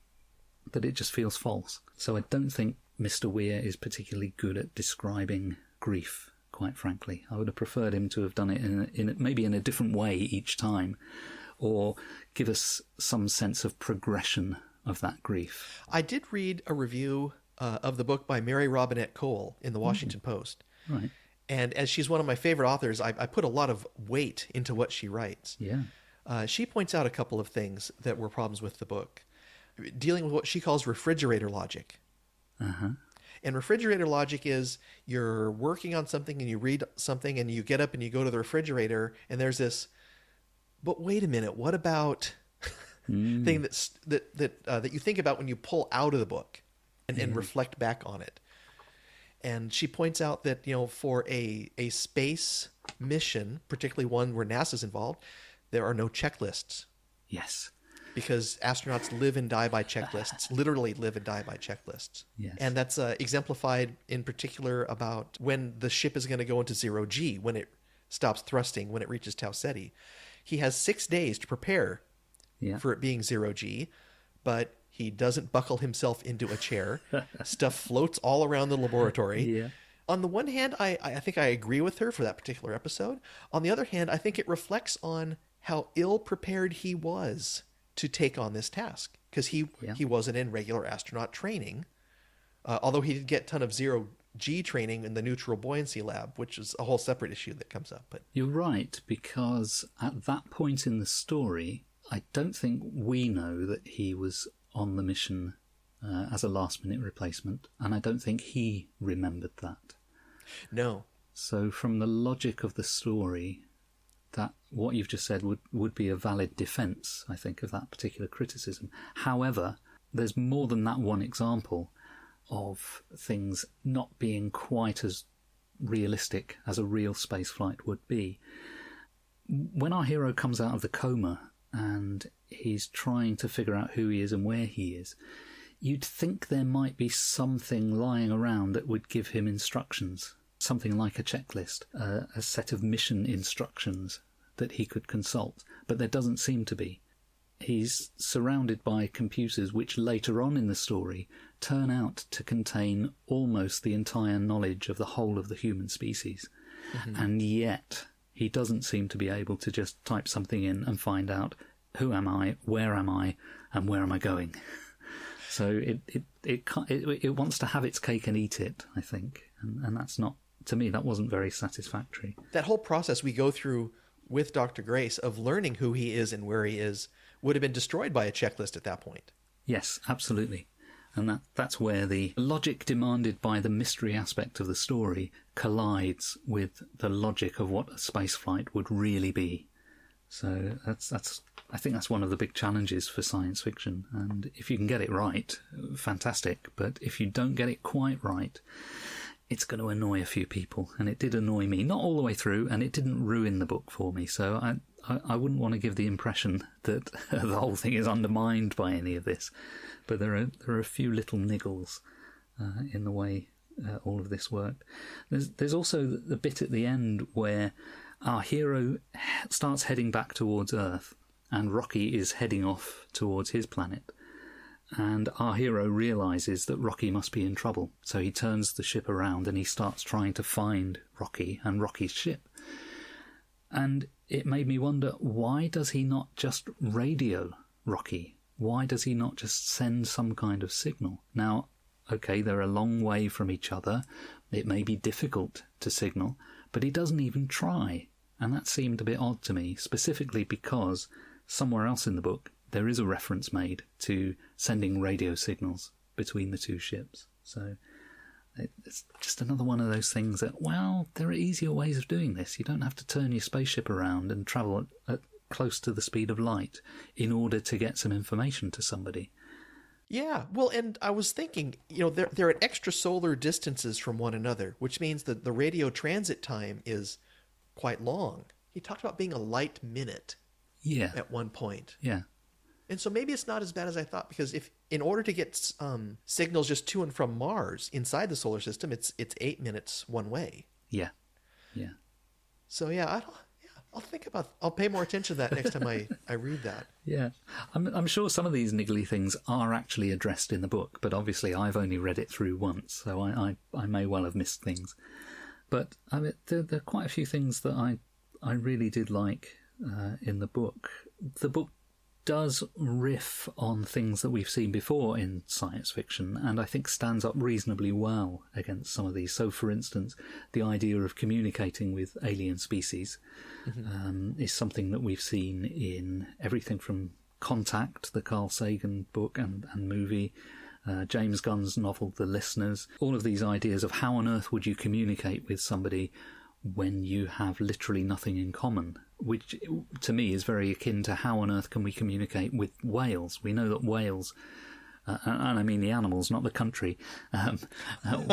that it just feels false. So I don't think Mr. Weir is particularly good at describing grief, quite frankly. I would have preferred him to have done it maybe in a different way each time, or give us some sense of progression of that grief. I did read a review of the book by Mary Robinette Cole in the Washington Post. Right. And as she's one of my favorite authors, I put a lot of weight into what she writes. Yeah. She points out a couple of things that were problems with the book, dealing with what she calls refrigerator logic. Uh-huh. And refrigerator logic is you're working on something and you read something and you get up and you go to the refrigerator and there's this, but wait a minute, what about thing that you think about when you pull out of the book and reflect back on it. And she points out that, for a space mission, particularly one where NASA's involved, there are no checklists. Yes. Because astronauts live and die by checklists, literally live and die by checklists. Yes. And that's exemplified in particular about when the ship is going to go into 0G, when it stops thrusting, when it reaches Tau Ceti. He has 6 days to prepare for it being 0G, but he doesn't buckle himself into a chair. Stuff floats all around the laboratory. On the one hand, I think I agree with her for that particular episode. On the other hand, I think it reflects on how ill-prepared he was to take on this task, because he wasn't in regular astronaut training, although he did get a ton of zero-G training in the neutral buoyancy lab, which is a whole separate issue that comes up. But you're right, because at that point in the story, I don't think we know that he was on the mission as a last-minute replacement, and I don't think he remembered that. No. So from the logic of the story, that what you've just said would be a valid defence, I think, of that particular criticism. However, there's more than that one example of things not being quite as realistic as a real spaceflight would be. When our hero comes out of the coma and he's trying to figure out who he is and where he is, you'd think there might be something lying around that would give him instructions, something like a checklist, a set of mission instructions that he could consult, but there doesn't seem to be. He's surrounded by computers which later on in the story turn out to contain almost the entire knowledge of the whole of the human species. Mm-hmm. And yet he doesn't seem to be able to just type something in and find out who am I, and where am I going. So it wants to have its cake and eat it, I think, and that's not, to me, that wasn't very satisfactory. That whole process we go through with Dr. Grace of learning who he is and where he is would have been destroyed by a checklist at that point. Yes, absolutely. And that's where the logic demanded by the mystery aspect of the story collides with the logic of what a spaceflight would really be. So I think that's one of the big challenges for science fiction. And if you can get it right, fantastic. But if you don't get it quite right, it's going to annoy a few people. And it did annoy me, not all the way through, and it didn't ruin the book for me. So I wouldn't want to give the impression that the whole thing is undermined by any of this. But there are a few little niggles in the way all of this worked. There's also the bit at the end where our hero starts heading back towards Earth, and Rocky is heading off towards his planet. And our hero realises that Rocky must be in trouble, so he turns the ship around and he starts trying to find Rocky and Rocky's ship. And it made me wonder, why does he not just radio Rocky? Why does he not just send some kind of signal? Now, okay, they're a long way from each other. It may be difficult to signal, but he doesn't even try. And that seemed a bit odd to me, specifically because somewhere else in the book there is a reference made to sending radio signals between the two ships. So it's just another one of those things that, well, there are easier ways of doing this. You don't have to turn your spaceship around and travel at close to the speed of light in order to get some information to somebody. Yeah, well, and I was thinking, they're at extrasolar distances from one another, which means that the radio transit time is quite long. He talked about being a light minute. Yeah. At one point. Yeah. And so maybe it's not as bad as I thought, because if in order to get signals just to and from Mars inside the solar system, it's 8 minutes one way. Yeah. Yeah. So I'll pay more attention to that next time I read that. Yeah. I'm sure some of these niggly things are actually addressed in the book, but obviously I've only read it through once, so I may well have missed things. But I mean, there are quite a few things that I really did like in the book. The book does riff on things that we've seen before in science fiction, and I think stands up reasonably well against some of these. So, for instance, the idea of communicating with alien species is something that we've seen in everything from Contact, the Carl Sagan book and movie, James Gunn's novel The Listeners. All of these ideas of how on earth would you communicate with somebody when you have literally nothing in common, which to me is very akin to how on earth can we communicate with whales. We know that whales, and I mean the animals, not the country,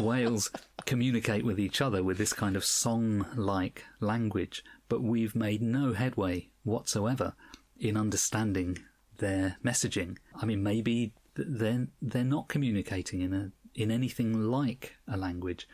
whales communicate with each other with this kind of song-like language, but we've made no headway whatsoever in understanding their messaging. I mean, maybe they're not communicating in anything like a language,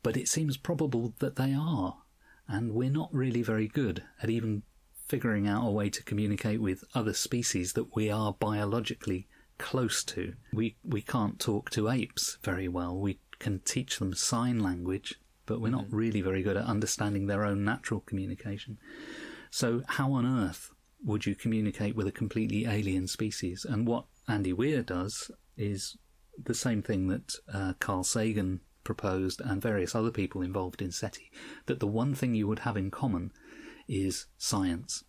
but it seems probable that they are, and we're not really very good at even figuring out a way to communicate with other species that we are biologically close to. We can't talk to apes very well. We can teach them sign language, but we're not really very good at understanding their own natural communication. So how on earth would you communicate with a completely alien species? And what Andy Weir does is the same thing that Carl Sagan proposed and various other people involved in SETI, that the one thing you would have in common is science.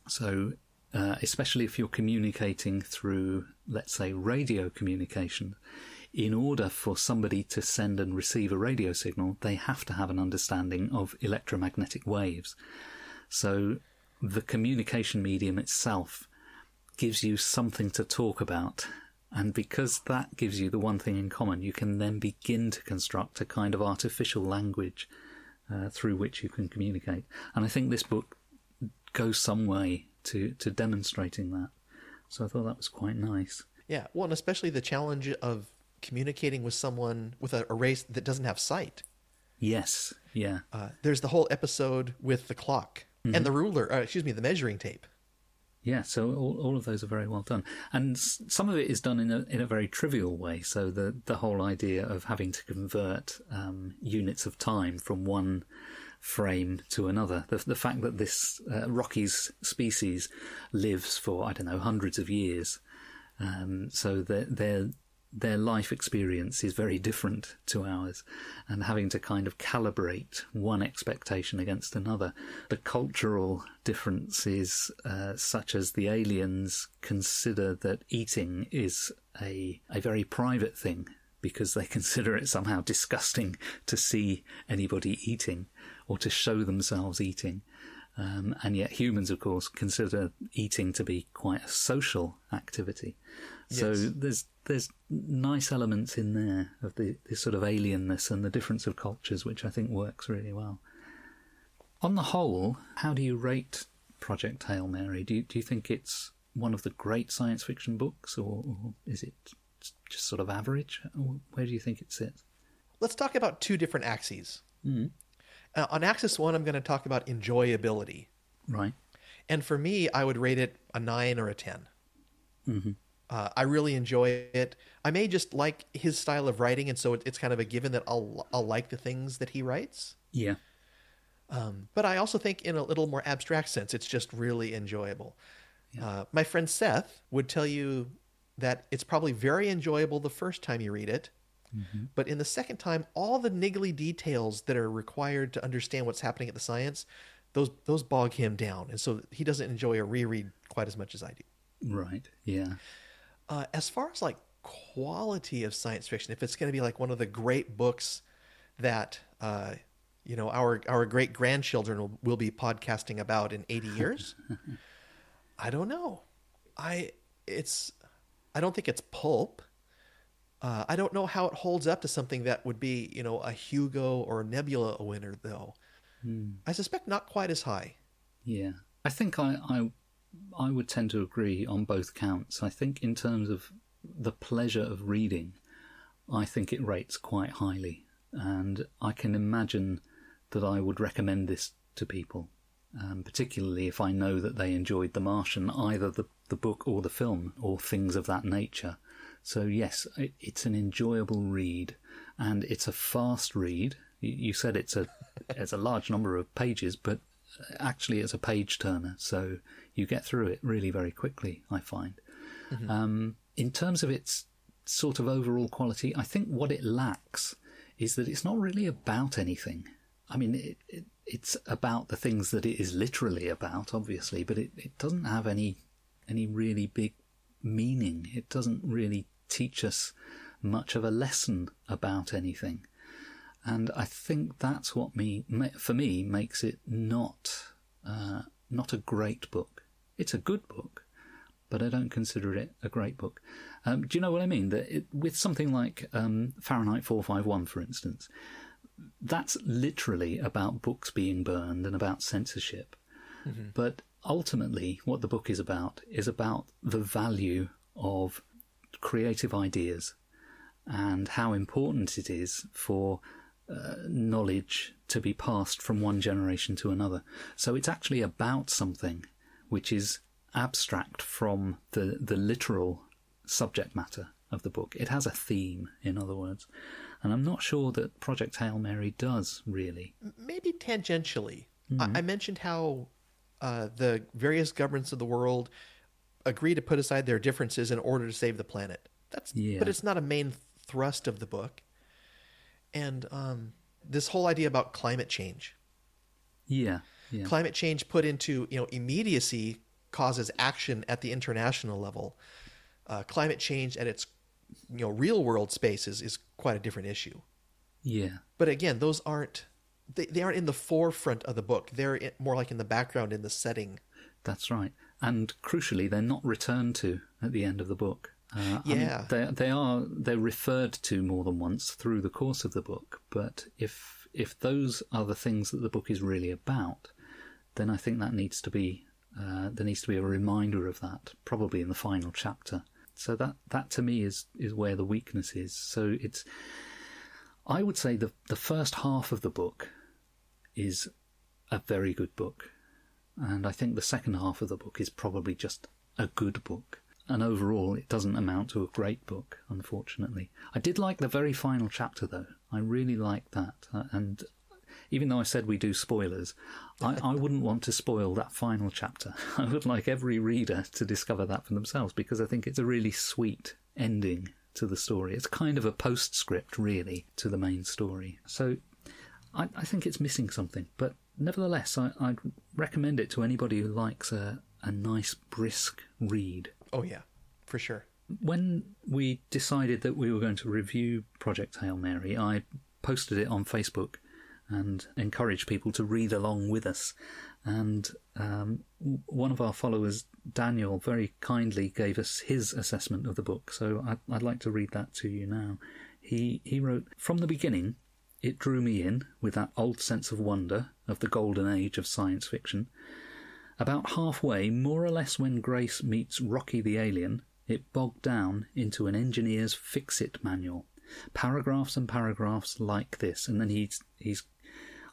So especially if you're communicating through, let's say, radio communication, in order for somebody to send and receive a radio signal, they have to have an understanding of electromagnetic waves. So the communication medium itself gives you something to talk about. And because that gives you the one thing in common, you can then begin to construct a kind of artificial language through which you can communicate. And I think this book goes some way to demonstrating that. So I thought that was quite nice. Yeah, well, and especially the challenge of communicating with someone with a race that doesn't have sight. Yes, yeah. There's the whole episode with the clock and the ruler, the measuring tape. Yeah, so all of those are very well done. And some of it is done in a very trivial way. So the whole idea of having to convert units of time from one frame to another. The fact that this Rocky's species lives for, I don't know, hundreds of years. So their life experience is very different to ours, and having to kind of calibrate one expectation against another. The cultural differences, such as the aliens consider that eating is a very private thing because they consider it somehow disgusting to see anybody eating or to show themselves eating. And yet humans, of course, consider eating to be quite a social activity. So Yes. there's nice elements in there of this sort of alienness and the difference of cultures, which I think works really well. On the whole, how do you rate Project Hail Mary? Do you think it's one of the great science fiction books, or is it just sort of average? Where do you think it sits? Let's talk about two different axes. On axis 1, I'm going to talk about enjoyability. Right. And for me, I would rate it a 9 or a 10. Mm-hmm. I really enjoy it. I may just like his style of writing, and so it's kind of a given that I'll like the things that he writes. Yeah. But I also think in a little more abstract sense, it's just really enjoyable. Yeah. My friend Seth would tell you that it's probably very enjoyable the first time you read it, but in the second time, all the niggly details that are required to understand what's happening at the science, those bog him down, and so he doesn't enjoy a reread quite as much as I do. Right. Yeah. As far as like quality of science fiction, if it's going to be like one of the great books that our great grandchildren will be podcasting about in 80 years, I don't know. I don't think it's pulp. I don't know how it holds up to something that would be, a Hugo or a Nebula winner, though. I suspect not quite as high. Yeah. I think I would tend to agree on both counts. I think in terms of the pleasure of reading, I think it rates quite highly. And I can imagine that I would recommend this to people, particularly if I know that they enjoyed The Martian, either the book or the film, or things of that nature. So yes, it's an enjoyable read, and it's a fast read. You said it's a large number of pages, but actually it's a page turner, so you get through it really very quickly, I find. In terms of its sort of overall quality, I think what it lacks is that it's not really about anything. I mean, it's about the things that it is literally about, obviously, but it doesn't have any really big meaning. It doesn't really teach us much of a lesson about anything. And I think that's what for me makes it not a great book. It's a good book, but I don't consider it a great book. Do you know what I mean? That with something like Fahrenheit 451, for instance, that's literally about books being burned and about censorship. But ultimately, what the book is about the value of creative ideas and how important it is for knowledge to be passed from one generation to another. So it's actually about something which is abstract from the literal subject matter. of the book. It has a theme, in other words. And I'm not sure that Project Hail Mary does, really. Maybe tangentially. I mentioned how the various governments of the world agree to put aside their differences in order to save the planet. But it's not a main thrust of the book. And this whole idea about climate change. Yeah. Climate change put into immediacy causes action at the international level. Climate change at its real world spaces is quite a different issue. Yeah. But again, those aren't they aren't in the forefront of the book. They're more like in the background, in the setting. That's right. And crucially, they're not returned to at the end of the book. They're referred to more than once through the course of the book. But if those are the things that the book is really about, then I think that needs to be there needs to be a reminder of that, probably in the final chapter. So that to me is where the weakness is. So I would say the first half of the book is a very good book. And I think the second half of the book is probably just a good book. And overall, it doesn't amount to a great book, unfortunately. I did like the very final chapter, though. I really liked that. And even though I said we do spoilers, I wouldn't want to spoil that final chapter. I would like every reader to discover that for themselves, because I think it's a really sweet ending to the story. It's kind of a postscript, really, to the main story. So I think it's missing something. But nevertheless, I'd recommend it to anybody who likes a nice, brisk read. Oh, yeah, for sure. When we decided that we were going to review Project Hail Mary, I posted it on Facebook and encouraged people to read along with us. And one of our followers, Daniel, very kindly gave us his assessment of the book. So I'd like to read that to you now. He wrote, "From the beginning, it drew me in with that old sense of wonder of the golden age of science fiction. About halfway, more or less when Grace meets Rocky the alien, it bogged down into an engineer's fix-it manual. Paragraphs and paragraphs like this." And then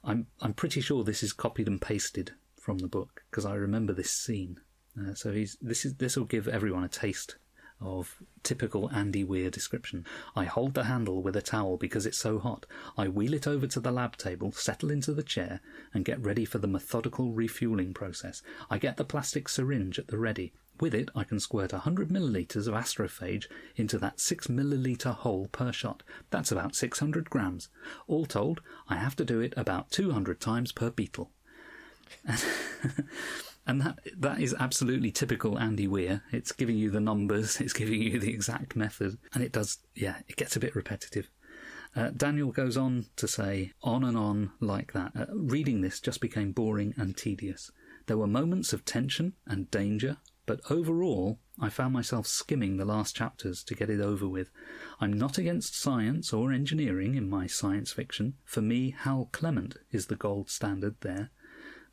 I'm pretty sure this is copied and pasted from the book, because I remember this scene. So this will give everyone a taste of typical Andy Weir description. "I hold the handle with a towel because it's so hot. I wheel it over to the lab table, settle into the chair, and get ready for the methodical refueling process. I get the plastic syringe at the ready. With it, I can squirt 100 millilitres of astrophage into that 6 millilitre hole per shot. That's about 600 grams. All told, I have to do it about 200 times per beetle." And that is absolutely typical Andy Weir. It's giving you the numbers, it's giving you the exact method, and it gets a bit repetitive. Daniel goes on to say, on and on like that. Reading this just became boring and tedious. There were moments of tension and danger, but overall, I found myself skimming the last chapters to get it over with. I'm not against science or engineering in my science fiction. For me, Hal Clement is the gold standard there.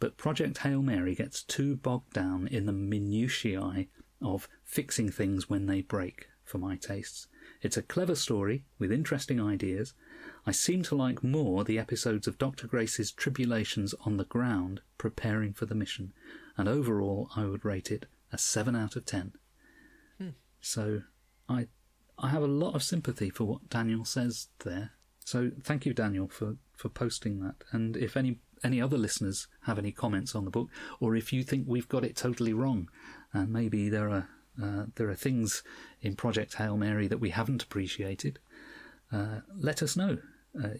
But Project Hail Mary gets too bogged down in the minutiae of fixing things when they break, for my tastes. It's a clever story with interesting ideas. I seem to like more the episodes of Dr. Grace's tribulations on the ground preparing for the mission, and overall I would rate it a 7 out of 10. So I have a lot of sympathy for what Daniel says there. So thank you, Daniel, for posting that. And if any other listeners have any comments on the book, or if you think we've got it totally wrong, and maybe there are things in Project Hail Mary that we haven't appreciated, let us know.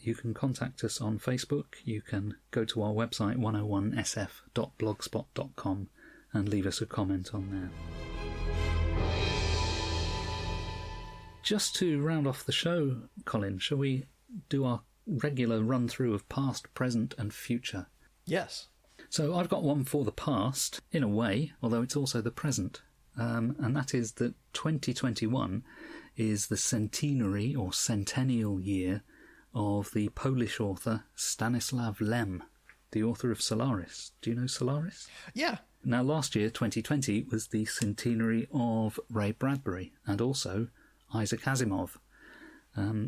You can contact us on Facebook. You can go to our website 101sf.blogspot.com and leave us a comment on there. Just to round off the show, Colin, shall we do our regular run-through of past, present and future? Yes. So I've got one for the past, in a way, although it's also the present. And that is that 2021 is the centenary or centennial year of the Polish author Stanislaw Lem, the author of Solaris. Do you know Solaris? Yeah. Now, last year, 2020, was the centenary of Ray Bradbury and also Isaac Asimov.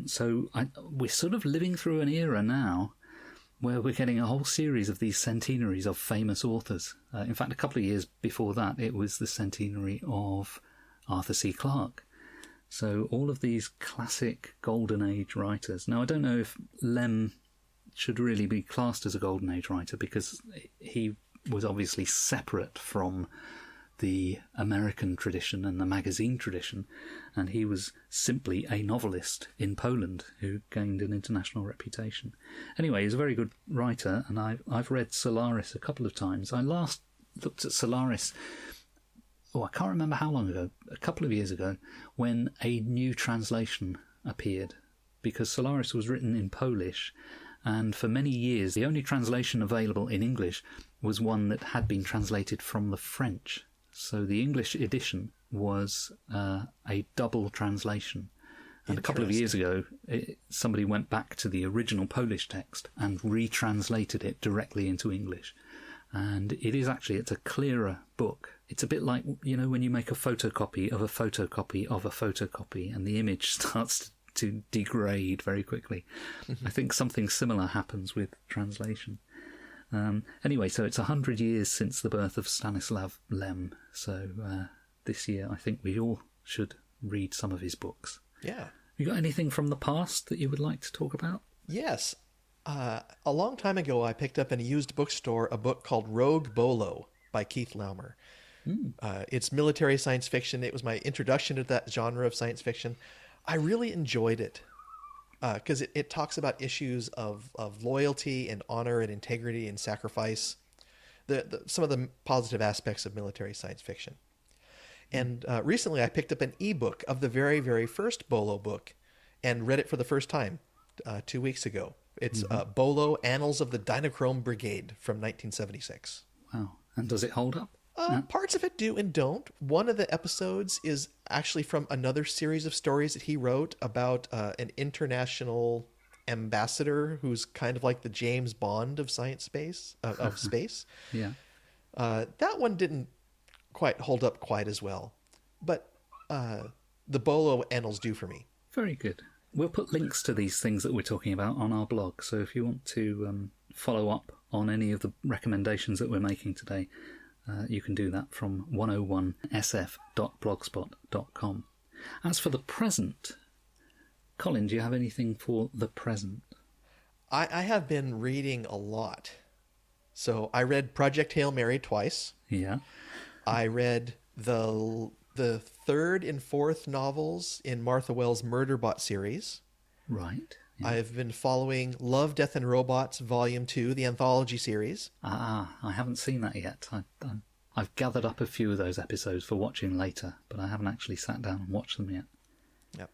So we're sort of living through an era now where we're getting a whole series of these centenaries of famous authors. In fact, a couple of years before that, it was the centenary of Arthur C. Clarke. So all of these classic Golden Age writers. Now, I don't know if Lem should really be classed as a Golden Age writer, because he was obviously separate from the American tradition and the magazine tradition, and he was simply a novelist in Poland who gained an international reputation. Anyway, he's a very good writer, and I've read Solaris a couple of times. I last looked at Solaris, I can't remember how long ago, a couple of years ago, when a new translation appeared, because Solaris was written in Polish, and for many years the only translation available in English was one that had been translated from the French. So the English edition was a double translation. And a couple of years ago, somebody went back to the original Polish text and retranslated it directly into English. And it's a clearer book. It's a bit like, when you make a photocopy of a photocopy of a photocopy and the image starts to degrade very quickly. I think something similar happens with translation. Anyway, so it's 100 years since the birth of Stanislav Lem. So this year, I think we all should read some of his books. Yeah. You got anything from the past that you would like to talk about? Yes. A long time ago, I picked up in a used bookstore a book called Rogue Bolo by Keith Laumer. It's military science fiction. It was my introduction to that genre of science fiction. I really enjoyed it because it talks about issues of loyalty and honor and integrity and sacrifice, some of the positive aspects of military science fiction. And recently I picked up an ebook of the very, very first Bolo book and read it for the first time 2 weeks ago. It's Bolo, Annals of the Dinochrome Brigade from 1976. Wow. And does it hold up? Parts of it do and don't. One of the episodes is actually from another series of stories that he wrote about an international ambassador who's kind of like the James Bond of space. Yeah. That one didn't quite hold up quite as well, but the Bolo Annals do for me. Very good. We'll put links to these things that we're talking about on our blog, so if you want to follow up on any of the recommendations that we're making today, you can do that from 101sf.blogspot.com. As for the present, Colin, do you have anything for the present? I have been reading a lot. So I read Project Hail Mary twice. Yeah. I read the third and fourth novels in Martha Wells' Murderbot series. Right. Yeah. I've been following Love, Death and Robots Volume 2, the anthology series. I haven't seen that yet. I've gathered up a few of those episodes for watching later, but I haven't actually sat down and watched them yet. Yep.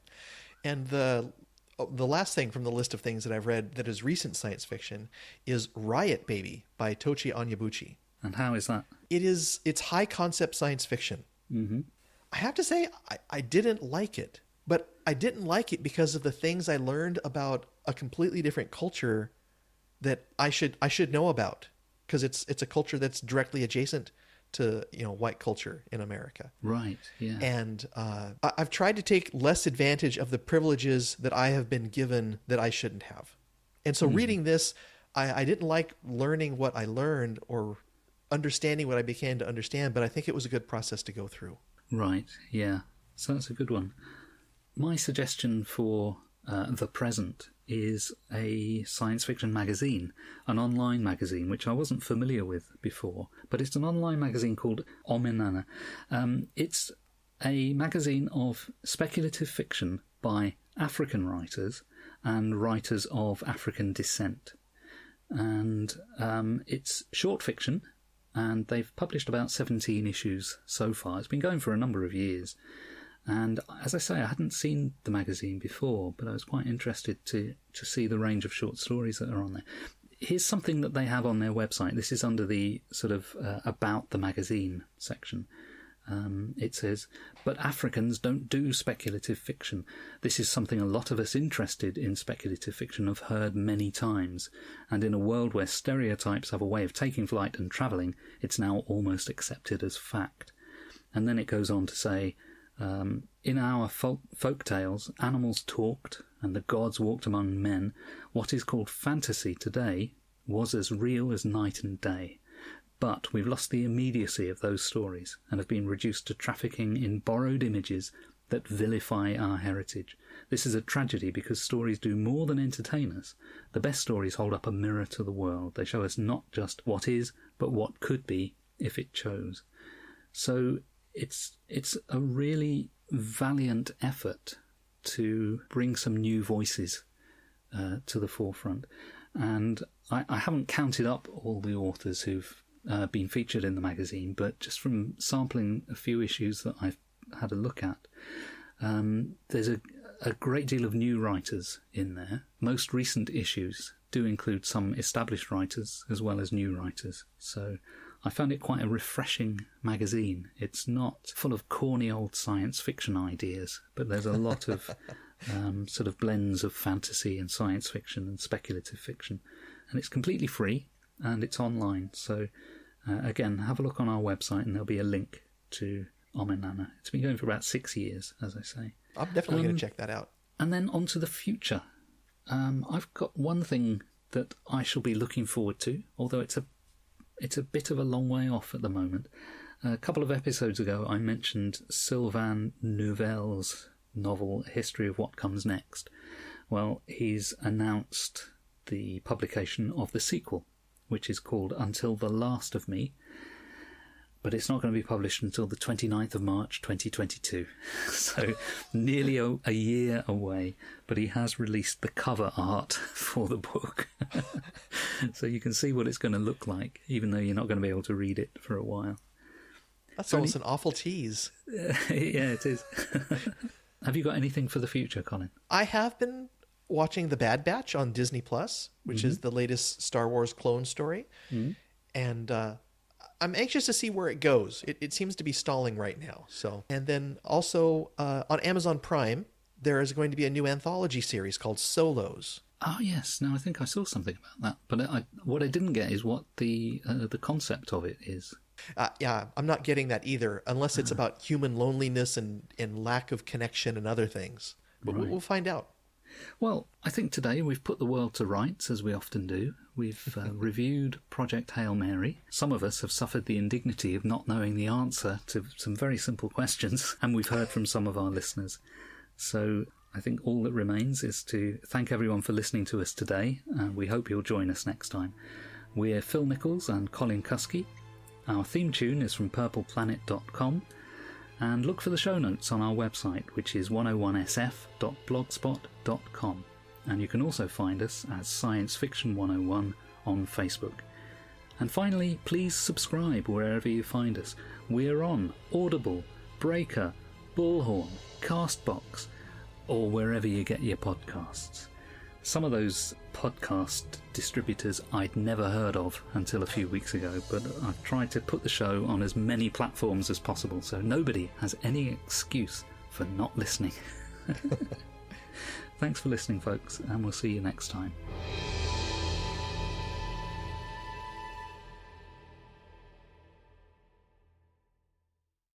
And the last thing from the list of things that I've read that is recent science fiction is Riot Baby by Tochi Onyebuchi. And how is that? It's high concept science fiction. Mm-hmm. I have to say I didn't like it. But I didn't like it because of the things I learned about a completely different culture that I should know about, because it's a culture that's directly adjacent to white culture in America. Right. Yeah. And I've tried to take less advantage of the privileges that I have been given that I shouldn't have. And so reading this, I didn't like learning what I learned or understanding what I began to understand, but I think it was a good process to go through. Right. Yeah. So that's a good one. My suggestion for the present is a science fiction magazine, an online magazine, which I wasn't familiar with before, but it's an online magazine called Omenana. It's a magazine of speculative fiction by African writers and writers of African descent. And it's short fiction, and they've published about 17 issues so far. It's been going for a number of years. And as I say, I hadn't seen the magazine before, but I was quite interested to see the range of short stories that are on there. Here's something that they have on their website. This is under the sort of about the magazine section. It says, "But Africans don't do speculative fiction. This is something a lot of us interested in speculative fiction have heard many times. And in a world where stereotypes have a way of taking flight and travelling, it's now almost accepted as fact." And then it goes on to say, in our folk tales, animals talked and the gods walked among men. What is called fantasy today was as real as night and day. But we've lost the immediacy of those stories and have been reduced to trafficking in borrowed images that vilify our heritage. This is a tragedy because stories do more than entertain us. The best stories hold up a mirror to the world. They show us not just what is, but what could be if it chose. So it's a really valiant effort to bring some new voices to the forefront. And I haven't counted up all the authors who've been featured in the magazine, but just from sampling a few issues that I've had a look at, there's a great deal of new writers in there. Most recent issues do include some established writers as well as new writers. So I found it quite a refreshing magazine. It's not full of corny old science fiction ideas, but there's a lot of sort of blends of fantasy and science fiction and speculative fiction. And it's completely free and it's online. So again, have a look on our website and there'll be a link to Omenana. It's been going for about 6 years, as I say. I'm definitely going to check that out. And then on to the future. I've got one thing that I shall be looking forward to, although it's a bit of a long way off at the moment. A couple of episodes ago, I mentioned Sylvain Neuvel's novel History of What Comes Next. Well, he's announced the publication of the sequel, which is called Until the Last of Me, but it's not going to be published until the 29th of March 2022. So nearly a year away, but he has released the cover art for the book. So you can see what it's going to look like, even though you're not going to be able to read it for a while. That's almost an awful tease. Yeah, it is. Have you got anything for the future, Colin? I have been watching The Bad Batch on Disney+, which is the latest Star Wars clone story. And I'm anxious to see where it goes. It seems to be stalling right now. So, and then also on Amazon Prime, there is going to be a new anthology series called Solos. Oh yes, no, I think I saw something about that, but what I didn't get is what the concept of it is. Yeah, I'm not getting that either, unless it's about human loneliness and lack of connection and other things. But Right. we'll find out. Well, I think today we've put the world to rights, as we often do. We've reviewed Project Hail Mary. Some of us have suffered the indignity of not knowing the answer to some very simple questions, and we've heard from some of our listeners. So I think all that remains is to thank everyone for listening to us today, and we hope you'll join us next time. We're Phil Nichols and Colin Kuskie. Our theme tune is from purpleplanet.com, and look for the show notes on our website, which is 101sf.blogspot.com. And you can also find us as Science Fiction 101 on Facebook. And finally, please subscribe wherever you find us. We're on Audible, Breaker, Bullhorn, Castbox, or wherever you get your podcasts. Some of those podcast distributors I'd never heard of until a few weeks ago, but I've tried to put the show on as many platforms as possible, so nobody has any excuse for not listening. Thanks for listening, folks, and we'll see you next time.